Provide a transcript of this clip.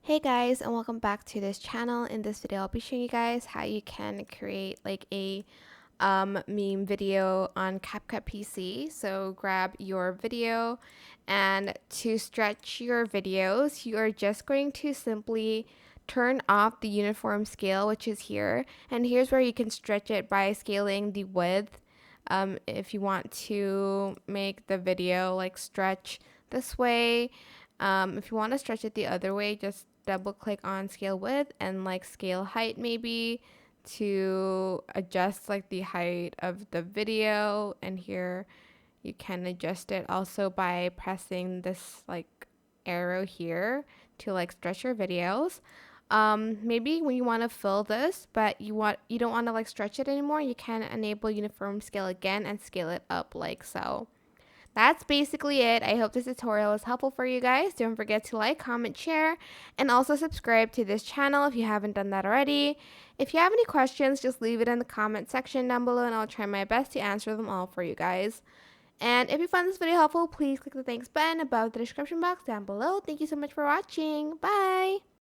Hey guys, and welcome back to this channel. In this video I'll be showing you guys how you can create like a meme video on CapCut PC. So grab your video, and to stretch your videos you are just going to simply turn off the uniform scale, which is here, and here's where you can stretch it by scaling the width. If you want to make the video like stretch this way, if you want to stretch it the other way, just double click on scale width and like scale height maybe to adjust like the height of the video. And here you can adjust it also by pressing this like arrow here to like stretch your videos. Maybe when you want to fill this but you don't want to like stretch it anymore, you can enable uniform scale again and scale it up like so. That's basically it. I hope this tutorial was helpful for you guys. Don't forget to like, comment, share, and also subscribe to this channel if you haven't done that already. If you have any questions, just leave it in the comment section down below and I'll try my best to answer them all for you guys. And if you found this video helpful, please click the thanks button above the description box down below. Thank you so much for watching. Bye!